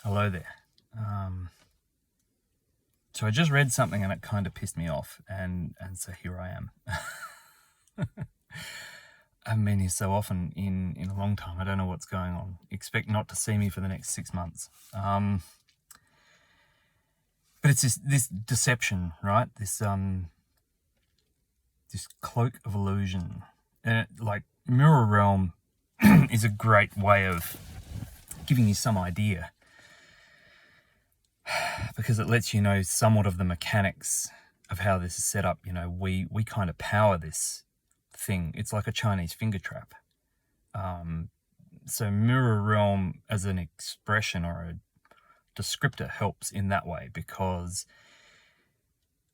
Hello there. So I just read something and it kind of pissed me off, and so here I am. I haven't been here so often in a long time. I don't know what's going on. Expect not to see me for the next 6 months. But it's this deception, right? This Cloak of Illusion. And like Mirror Realm is a great way of giving you some idea, because it lets you know somewhat of the mechanics of how this is set up. You know, we kind of power this thing. It's like a Chinese finger trap. So Mirror Realm as an expression or a descriptor helps in that way, because,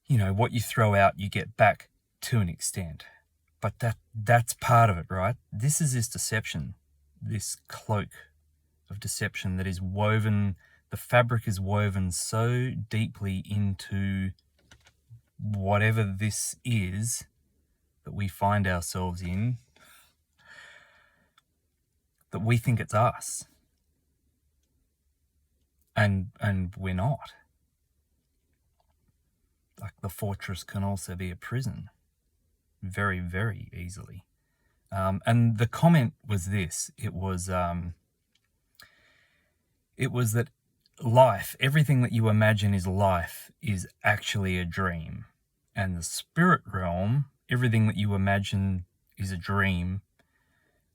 you know, what you throw out, you get back to an extent. But that's part of it, right? This is this deception, this cloak of deception that is woven. The fabric is woven so deeply into whatever this is that we find ourselves in, that we think it's us. And we're not. Like, the fortress can also be a prison very, very easily. And the comment was this. It was that life, everything that you imagine is life, is actually a dream. And the spirit realm, everything that you imagine is a dream,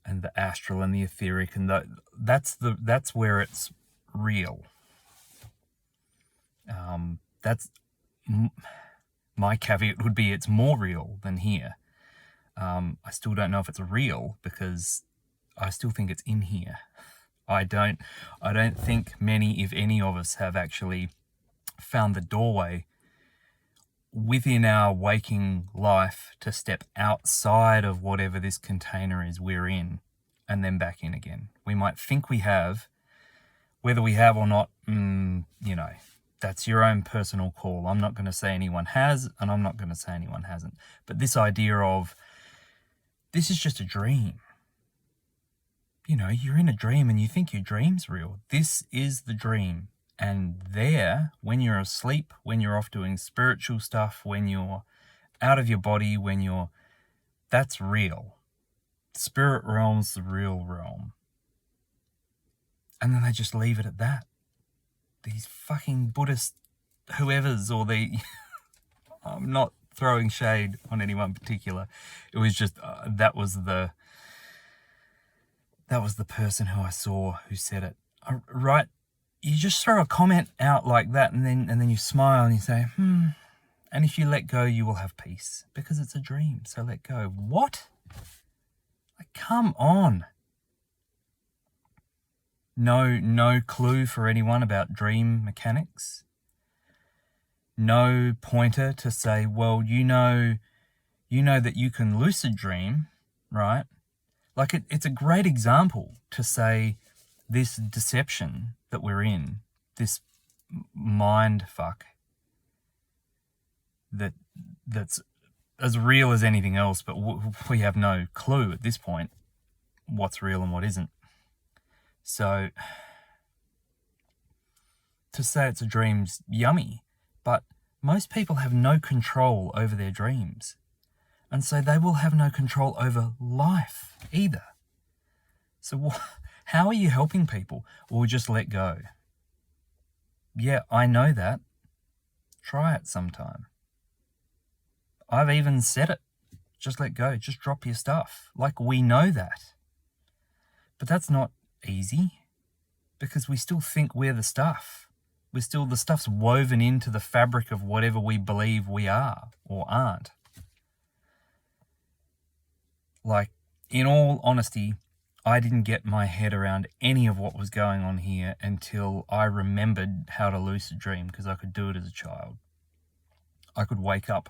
and the astral and the etheric, and that's where it's real. My caveat would be it's more real than here. I still don't know if it's real, because I still think it's in here. I don't think many, if any of us, have actually found the doorway within our waking life to step outside of whatever this container is we're in, and then back in again. We might think we have. Whether we have or not, you know, that's your own personal call. I'm not going to say anyone has, and I'm not going to say anyone hasn't. But this idea of, this is just a dream. You know, you're in a dream and you think your dream's real. This is the dream. And there, when you're asleep, when you're off doing spiritual stuff, when you're out of your body, that's real. Spirit realm's the real realm. And then they just leave it at that. These fucking Buddhist whoever's, or I'm not throwing shade on anyone particular. It was just, that was the person who I saw who said it. Right? You just throw a comment out like that, and then you smile and you say, and if you let go, you will have peace, because it's a dream, so let go. What? Like, come on. No clue for anyone about dream mechanics. No pointer to say, well, you know that you can lucid dream, right? Like, it's a great example to say this deception that we're in, this mind fuck that's as real as anything else, but we have no clue at this point what's real and what isn't. So to say it's a dream's yummy, but most people have no control over their dreams. And so they will have no control over life either. So how are you helping people? Or just let go? Yeah, I know that. Try it sometime. I've even said it. Just let go. Just drop your stuff. Like, we know that. But that's not easy, because we still think we're the stuff. The stuff's woven into the fabric of whatever we believe we are or aren't. Like, in all honesty, I didn't get my head around any of what was going on here until I remembered how to lucid dream, because I could do it as a child. I could wake up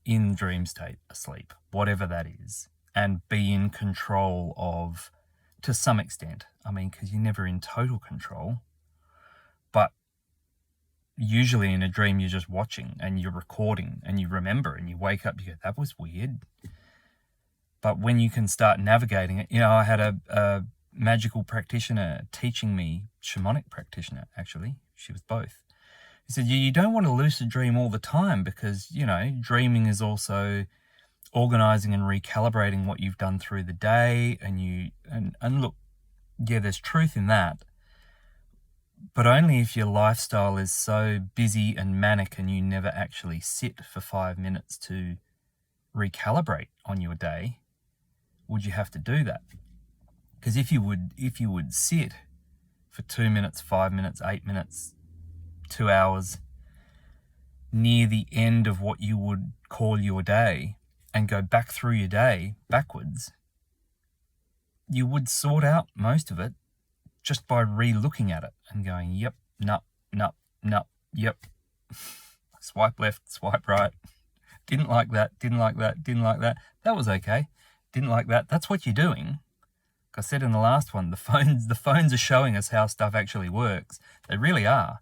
in dream state, asleep, whatever that is, and be in control of, to some extent. I mean, because you're never in total control. But usually in a dream, you're just watching and you're recording and you remember, and you wake up, you go, that was weird. But when you can start navigating it, you know, I had a magical practitioner teaching me, shamanic practitioner actually, she was both. He said, you don't want to lucid dream all the time because, dreaming is also organizing and recalibrating what you've done through the day. And look, yeah, there's truth in that. But only if your lifestyle is so busy and manic and you never actually sit for 5 minutes to recalibrate on your day, would you have to do that. Because if you would sit for 2 minutes, 5 minutes, 8 minutes, 2 hours near the end of what you would call your day and go back through your day backwards, you would sort out most of it just by re-looking at it and going, yep, no, yep, swipe left, swipe right, didn't like that, that was okay, didn't like that. That's what you're doing. Like I said in the last one, the phones are showing us how stuff actually works. They really are.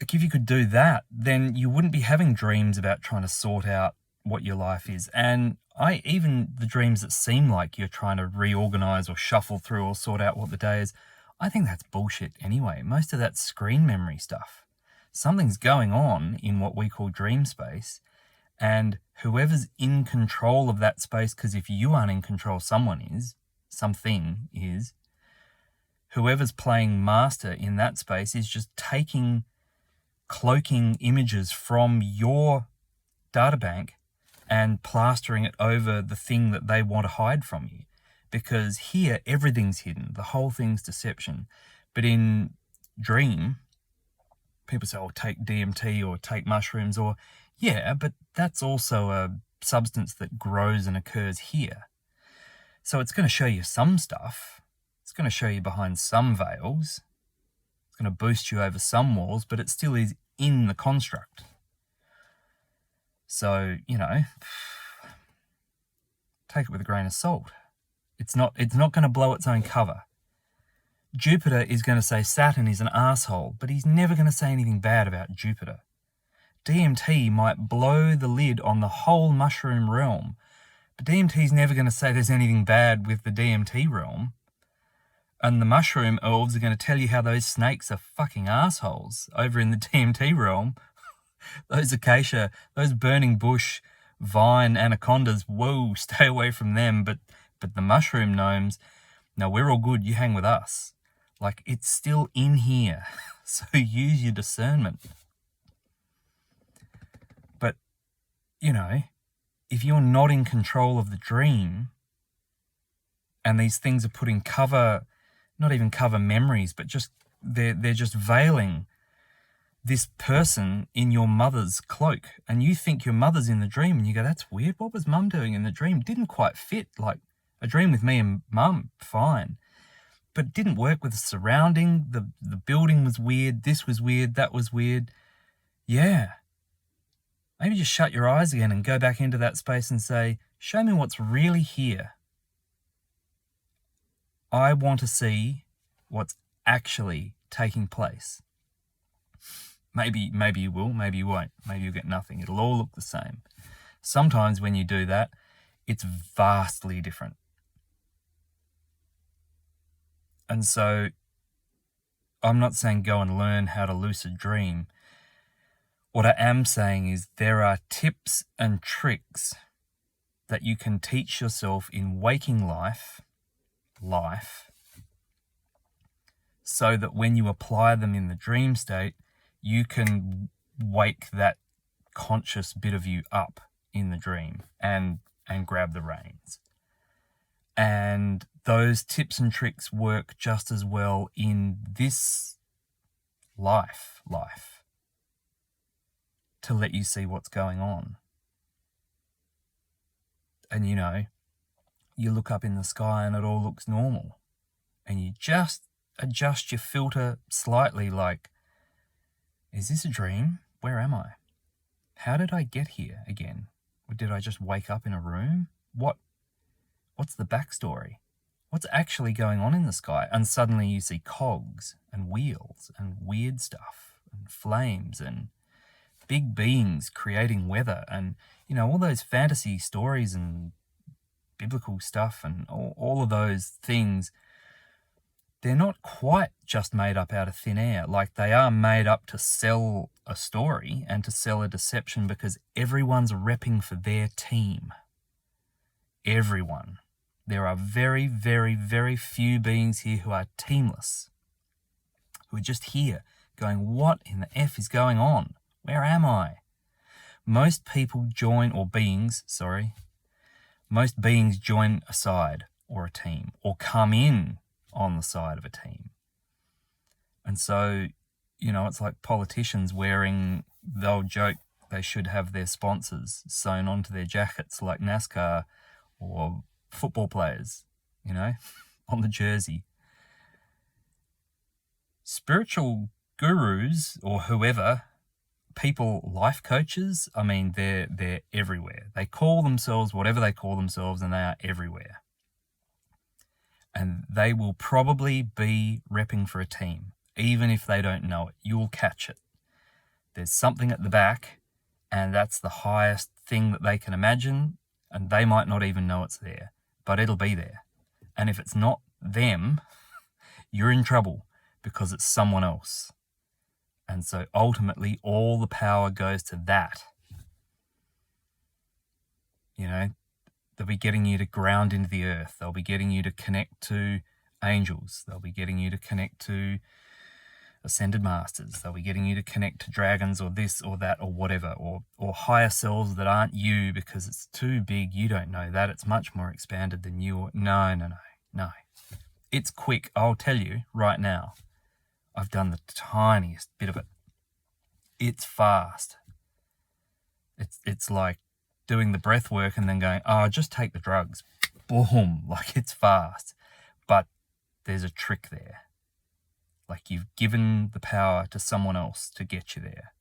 Like if you could do that, then you wouldn't be having dreams about trying to sort out what your life is. And even the dreams that seem like you're trying to reorganize or shuffle through or sort out what the day is, I think that's bullshit anyway. Most of that's screen memory stuff. Something's going on in what we call dream space, and whoever's in control of that space, because if you aren't in control, something is, whoever's playing master in that space is just cloaking images from your databank and plastering it over the thing that they want to hide from you. Because here, everything's hidden. The whole thing's deception. But in dream, people say, oh, take DMT or take mushrooms, or, yeah, but that's also a substance that grows and occurs here. So it's going to show you some stuff. It's going to show you behind some veils. It's going to boost you over some walls, but it still is in the construct. So, take it with a grain of salt. It's not going to blow its own cover. Jupiter is going to say Saturn is an asshole, but he's never going to say anything bad about Jupiter. DMT might blow the lid on the whole mushroom realm, but DMT's never going to say there's anything bad with the DMT realm. And the mushroom elves are going to tell you how those snakes are fucking assholes over in the DMT realm. Those acacia, those burning bush, vine anacondas, whoa, stay away from them. But the mushroom gnomes, no, we're all good, you hang with us. Like, it's still in here. So use your discernment. But, if you're not in control of the dream, and these things are putting cover, not even cover memories, but just they're just veiling this person in your mother's cloak, and you think your mother's in the dream, and you go, that's weird, what was mum doing in the dream? Didn't quite fit. Like, a dream with me and mum, fine, but it didn't work with the surrounding. The building was weird, this was weird, that was weird. Yeah, maybe just shut your eyes again and go back into that space and say, show me what's really here. I want to see what's actually taking place. Maybe you will, maybe you won't. Maybe you'll get nothing. It'll all look the same. Sometimes when you do that, it's vastly different. And so I'm not saying go and learn how to lucid dream. What I am saying is there are tips and tricks that you can teach yourself in waking life, so that when you apply them in the dream state, you can wake that conscious bit of you up in the dream and grab the reins. And those tips and tricks work just as well in this life to let you see what's going on. And you look up in the sky and it all looks normal, and you just adjust your filter slightly, like, is this a dream? Where am I? How did I get here again? Or did I just wake up in a room? What's the backstory? What's actually going on in the sky? And suddenly you see cogs and wheels and weird stuff and flames and big beings creating weather and, all those fantasy stories and biblical stuff and all of those things, they're not quite just made up out of thin air. Like, they are made up to sell a story and to sell a deception, because everyone's repping for their team. Everyone. There are very, very, very few beings here who are teamless, who are just here going, what in the F is going on? Where am I? Most beings join a side or a team, or come in on the side of a team. And so, it's like politicians they'll joke they should have their sponsors sewn onto their jackets like NASCAR, or football players, on the jersey. Spiritual gurus, or whoever, people, life coaches, they're everywhere. They call themselves whatever they call themselves, and they are everywhere. And they will probably be repping for a team, even if they don't know it. You'll catch it. There's something at the back, and that's the highest thing that they can imagine, and they might not even know it's there, but it'll be there. And if it's not them, you're in trouble, because it's someone else. And so ultimately, all the power goes to that. They'll be getting you to ground into the earth. They'll be getting you to connect to angels. They'll be getting you to connect to ascended masters. They'll be getting you to connect to dragons, or this or that, or whatever, or higher selves that aren't you, because it's too big. You don't know that. It's much more expanded than you. No. It's quick. I'll tell you right now. I've done the tiniest bit of it. It's fast. It's like doing the breath work and then going, just take the drugs. Boom. Like, it's fast. But there's a trick there. Like, you've given the power to someone else to get you there.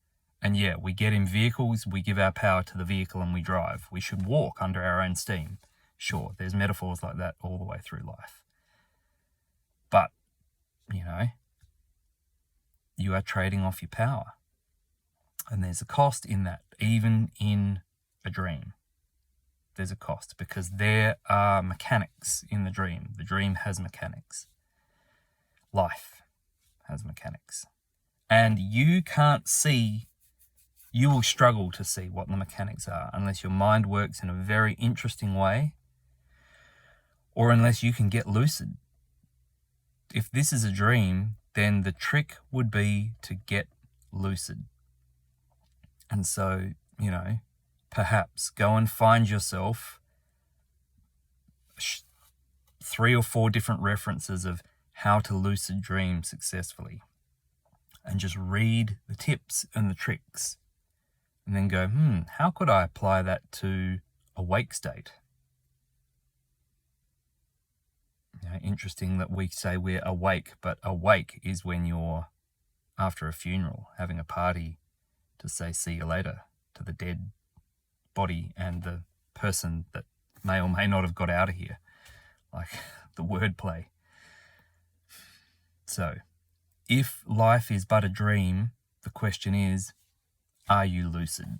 And yeah, we get in vehicles, we give our power to the vehicle, and we drive. We should walk under our own steam. Sure, there's metaphors like that all the way through life. But, you are trading off your power. And there's a cost in that, even in a dream. There's a cost, because there are mechanics in the dream. The dream has mechanics. Life has mechanics. And you will struggle to see what the mechanics are unless your mind works in a very interesting way, or unless you can get lucid. If this is a dream, then the trick would be to get lucid. And so, perhaps go and find yourself 3 or 4 different references of how to lucid dream successfully, and just read the tips and the tricks, and then go, how could I apply that to a wake state? Interesting that we say we're awake, but awake is when you're after a funeral having a party to say see you later to the dead body and the person that may or may not have got out of here. Like, the wordplay. So, if life is but a dream, the question is, are you lucid?